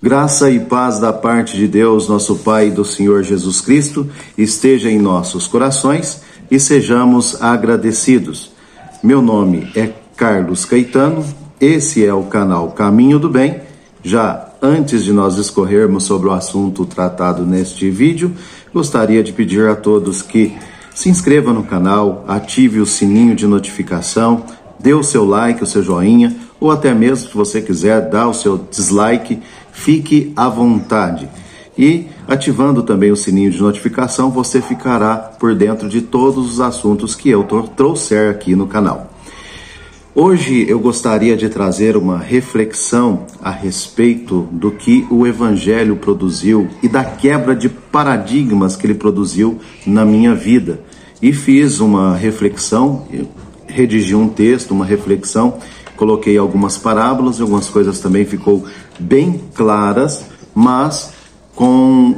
Graça e paz da parte de Deus, nosso Pai e do Senhor Jesus Cristo, esteja em nossos corações e sejamos agradecidos. Meu nome é Carlos Caetano, esse é o canal Caminho do Bem. Já antes de nós discorrermos sobre o assunto tratado neste vídeo, gostaria de pedir a todos que se inscrevam no canal, ative o sininho de notificação, dê o seu like, o seu joinha, ou até mesmo, se você quiser, dar o seu dislike, fique à vontade. E ativando também o sininho de notificação, você ficará por dentro de todos os assuntos que eu trouxer aqui no canal. Hoje eu gostaria de trazer uma reflexão a respeito do que o Evangelho produziu e da quebra de paradigmas que ele produziu na minha vida. E fiz uma reflexão, redigi um texto, uma reflexão, coloquei algumas parábolas, algumas coisas também ficou bem claras, mas com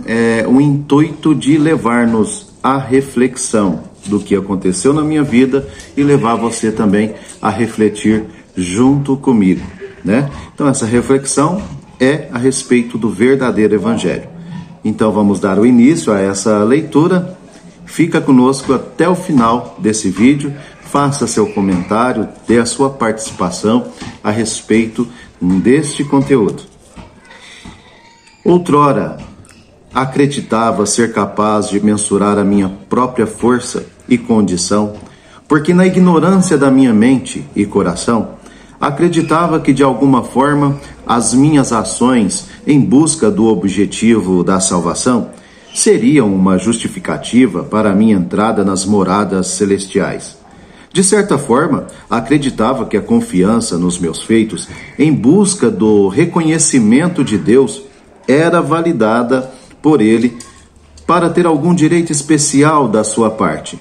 o intuito de levar-nos à reflexão do que aconteceu na minha vida e levar você também a refletir junto comigo, né? Então essa reflexão é a respeito do verdadeiro Evangelho. Então vamos dar o início a essa leitura. Fica conosco até o final desse vídeo, faça seu comentário, dê a sua participação a respeito deste conteúdo. Outrora, acreditava ser capaz de mensurar a minha própria força e condição, porque na ignorância da minha mente e coração, acreditava que de alguma forma as minhas ações em busca do objetivo da salvação seriam uma justificativa para a minha entrada nas moradas celestiais. De certa forma, acreditava que a confiança nos meus feitos em busca do reconhecimento de Deus era validada por ele para ter algum direito especial da sua parte.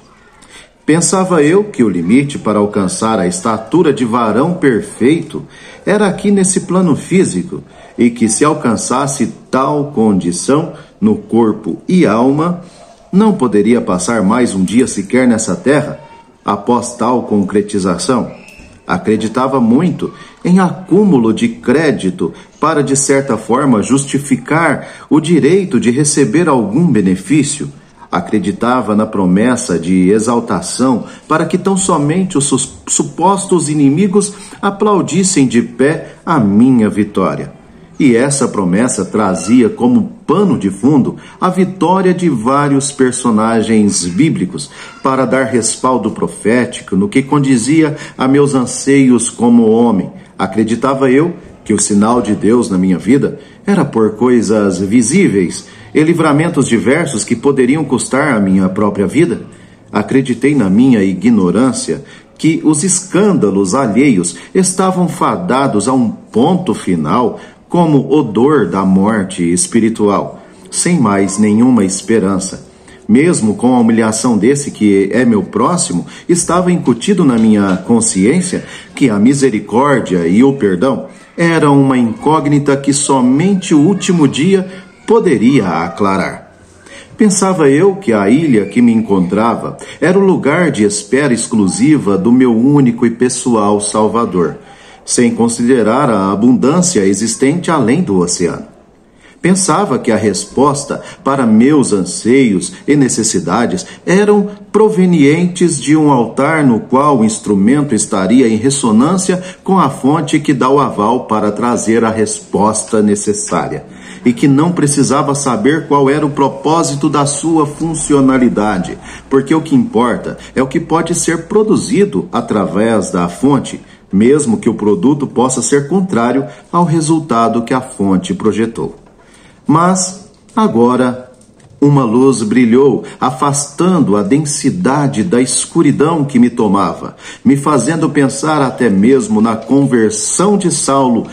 Pensava eu que o limite para alcançar a estatura de varão perfeito era aqui nesse plano físico e que se alcançasse tal condição no corpo e alma, não poderia passar mais um dia sequer nessa terra após tal concretização. Acreditava muito em acúmulo de crédito para, de certa forma, justificar o direito de receber algum benefício. Acreditava na promessa de exaltação para que tão somente os supostos inimigos aplaudissem de pé a minha vitória. E essa promessa trazia como pano de fundo a vitória de vários personagens bíblicos para dar respaldo profético no que condizia a meus anseios como homem. Acreditava eu que o sinal de Deus na minha vida era por coisas visíveis e livramentos diversos que poderiam custar a minha própria vida. Acreditei na minha ignorância que os escândalos alheios estavam fadados a um ponto final como odor da morte espiritual, sem mais nenhuma esperança. Mesmo com a humilhação desse que é meu próximo, estava incutido na minha consciência que a misericórdia e o perdão eram uma incógnita que somente o último dia poderia aclarar. Pensava eu que a ilha que me encontrava era o lugar de espera exclusiva do meu único e pessoal Salvador, sem considerar a abundância existente além do oceano. Pensava que a resposta para meus anseios e necessidades eram provenientes de um altar no qual o instrumento estaria em ressonância com a fonte que dá o aval para trazer a resposta necessária, e que não precisava saber qual era o propósito da sua funcionalidade, porque o que importa é o que pode ser produzido através da fonte, mesmo que o produto possa ser contrário ao resultado que a fonte projetou. Mas, agora, uma luz brilhou, afastando a densidade da escuridão que me tomava, me fazendo pensar até mesmo na conversão de Saulo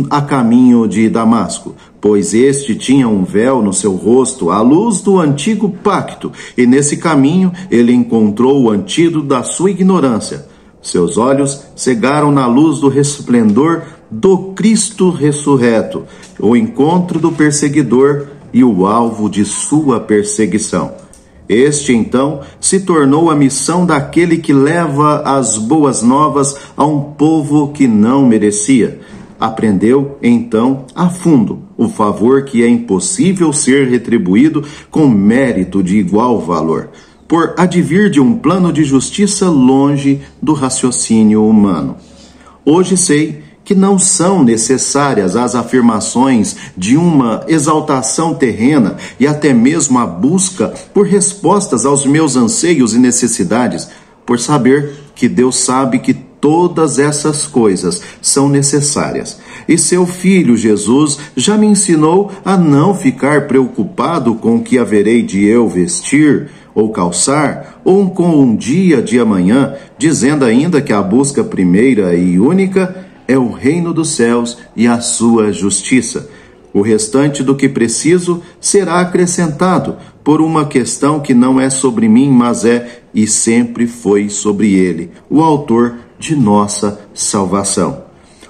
a caminho de Damasco, pois este tinha um véu no seu rosto, à luz do antigo pacto, e nesse caminho ele encontrou o antídoto da sua ignorância. Seus olhos cegaram na luz do resplendor do Cristo ressurreto, o encontro do perseguidor e o alvo de sua perseguição. Este, então, se tornou a missão daquele que leva as boas novas a um povo que não merecia. Aprendeu, então, a fundo o favor que é impossível ser retribuído com mérito de igual valor, por advir de um plano de justiça longe do raciocínio humano. Hoje sei que não são necessárias as afirmações de uma exaltação terrena e até mesmo a busca por respostas aos meus anseios e necessidades, por saber que Deus sabe que todas essas coisas são necessárias. E seu Filho Jesus já me ensinou a não ficar preocupado com o que haverei de eu vestir ou calçar, ou com um dia de amanhã, dizendo ainda que a busca primeira e única é o reino dos céus e a sua justiça. O restante do que preciso será acrescentado por uma questão que não é sobre mim, mas é e sempre foi sobre ele, o autor de nossa salvação.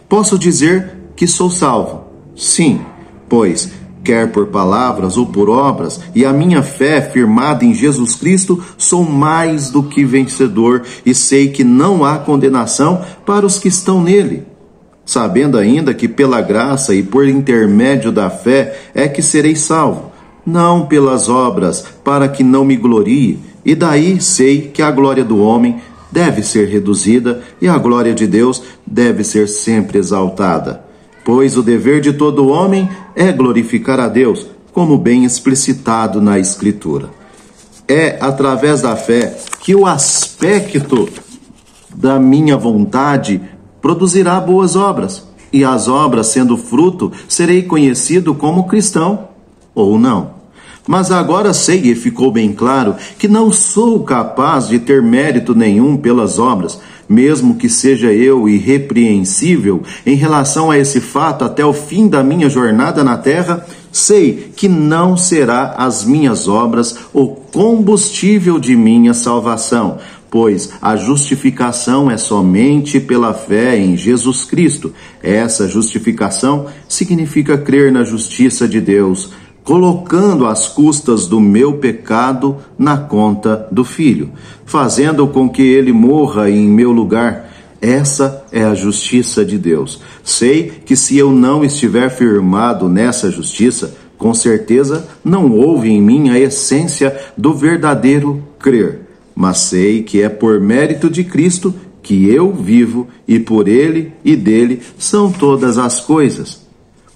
Posso dizer que sou salvo? Sim, pois, quer por palavras ou por obras, e a minha fé firmada em Jesus Cristo, sou mais do que vencedor e sei que não há condenação para os que estão nele. Sabendo ainda que pela graça e por intermédio da fé é que serei salvo, não pelas obras, para que não me glorie, e daí sei que a glória do homem deve ser reduzida e a glória de Deus deve ser sempre exaltada. Pois o dever de todo homem é glorificar a Deus, como bem explicitado na Escritura. É através da fé que o aspecto da minha vontade produzirá boas obras, e as obras, sendo fruto, serei conhecido como cristão, ou não. Mas agora sei, e ficou bem claro, que não sou capaz de ter mérito nenhum pelas obras, mesmo que seja eu irrepreensível em relação a esse fato até o fim da minha jornada na terra. Sei que não será as minhas obras o combustível de minha salvação, pois a justificação é somente pela fé em Jesus Cristo. Essa justificação significa crer na justiça de Deus, colocando as custas do meu pecado na conta do Filho, fazendo com que ele morra em meu lugar. Essa é a justiça de Deus. Sei que se eu não estiver firmado nessa justiça, com certeza não houve em mim a essência do verdadeiro crer. Mas sei que é por mérito de Cristo que eu vivo, e por ele e dele são todas as coisas.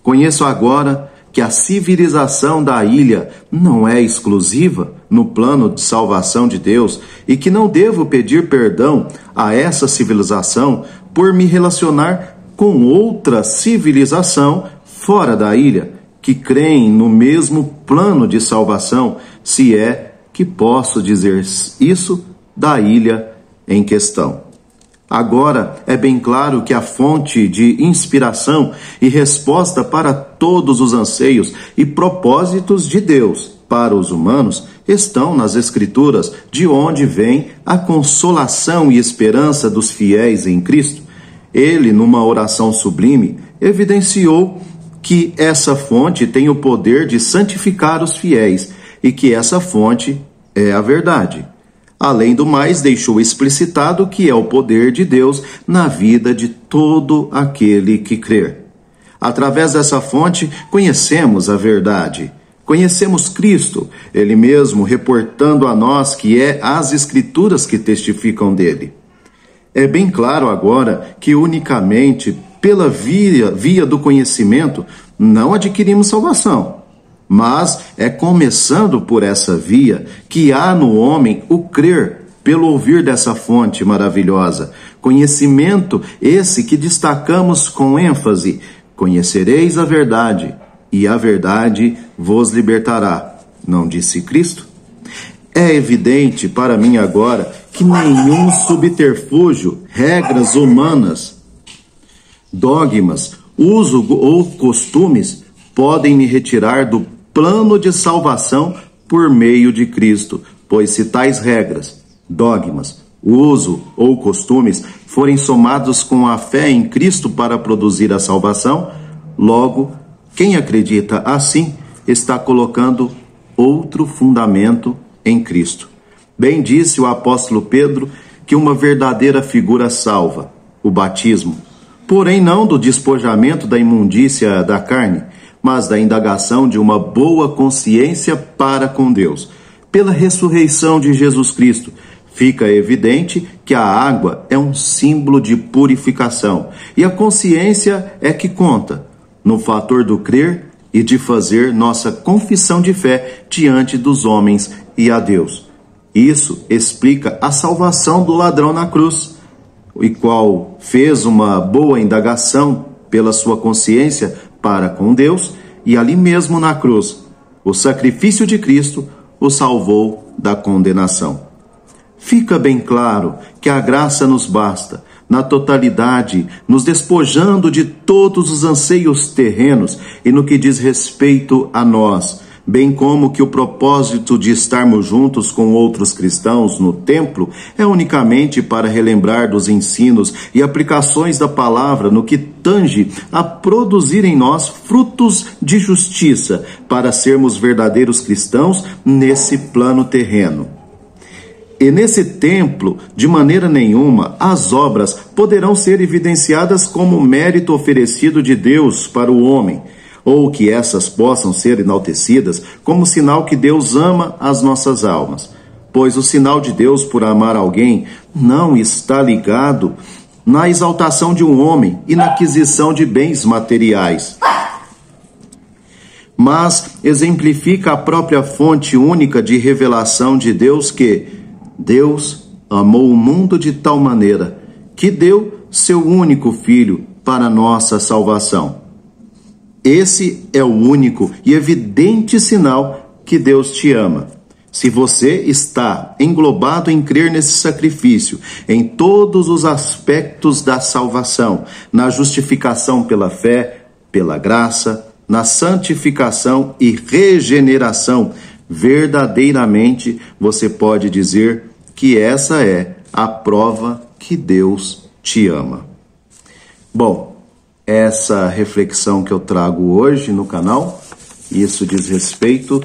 Conheço agora que a civilização da ilha não é exclusiva no plano de salvação de Deus e que não devo pedir perdão a essa civilização por me relacionar com outra civilização fora da ilha, que creem no mesmo plano de salvação, se é que posso dizer isso da ilha em questão. Agora é bem claro que a fonte de inspiração e resposta para todos os anseios e propósitos de Deus para os humanos estão nas Escrituras, de onde vem a consolação e esperança dos fiéis em Cristo. Ele, numa oração sublime, evidenciou que essa fonte tem o poder de santificar os fiéis e que essa fonte é a verdade. Além do mais, deixou explicitado que é o poder de Deus na vida de todo aquele que crer. Através dessa fonte, conhecemos a verdade. Conhecemos Cristo, Ele mesmo reportando a nós que é as Escrituras que testificam dele. É bem claro agora que unicamente pela via do conhecimento não adquirimos salvação. Mas é começando por essa via que há no homem o crer pelo ouvir dessa fonte maravilhosa. Conhecimento esse que destacamos com ênfase. Conhecereis a verdade, e a verdade vos libertará. Não disse Cristo? É evidente para mim agora que nenhum subterfúgio, regras humanas, dogmas, uso ou costumes podem me retirar do plano de salvação por meio de Cristo, pois se tais regras, dogmas, uso ou costumes forem somados com a fé em Cristo para produzir a salvação, logo, quem acredita assim está colocando outro fundamento em Cristo. Bem disse o apóstolo Pedro que uma verdadeira figura salva, o batismo, porém não do despojamento da imundícia da carne, mas da indagação de uma boa consciência para com Deus. Pela ressurreição de Jesus Cristo, fica evidente que a água é um símbolo de purificação, e a consciência é que conta no fator do crer e de fazer nossa confissão de fé diante dos homens e a Deus. Isso explica a salvação do ladrão na cruz, o qual fez uma boa indagação pela sua consciência para com Deus, e ali mesmo na cruz, o sacrifício de Cristo o salvou da condenação. Fica bem claro que a graça nos basta, na totalidade, nos despojando de todos os anseios terrenos e no que diz respeito a nós, bem como que o propósito de estarmos juntos com outros cristãos no templo é unicamente para relembrar dos ensinos e aplicações da palavra no que tange a produzir em nós frutos de justiça, para sermos verdadeiros cristãos nesse plano terreno. E nesse templo, de maneira nenhuma, as obras poderão ser evidenciadas como mérito oferecido de Deus para o homem, ou que essas possam ser enaltecidas como sinal que Deus ama as nossas almas. Pois o sinal de Deus por amar alguém não está ligado na exaltação de um homem e na aquisição de bens materiais, mas exemplifica a própria fonte única de revelação de Deus, que Deus amou o mundo de tal maneira que deu seu único Filho para nossa salvação. Esse é o único e evidente sinal que Deus te ama. Se você está englobado em crer nesse sacrifício, em todos os aspectos da salvação, na justificação pela fé, pela graça, na santificação e regeneração, verdadeiramente você pode dizer que essa é a prova que Deus te ama. Bom, essa reflexão que eu trago hoje no canal, isso diz respeito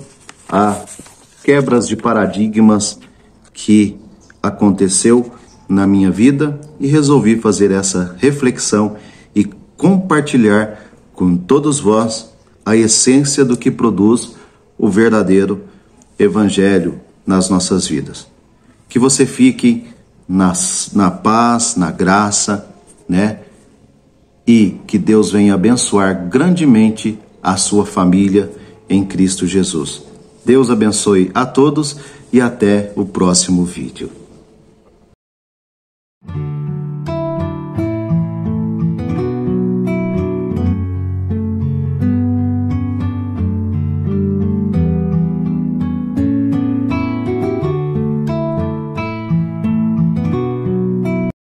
a quebras de paradigmas que aconteceu na minha vida e resolvi fazer essa reflexão e compartilhar com todos vós a essência do que produz o verdadeiro evangelho nas nossas vidas. Que você fique na paz, na graça, né? E que Deus venha abençoar grandemente a sua família em Cristo Jesus. Deus abençoe a todos e até o próximo vídeo.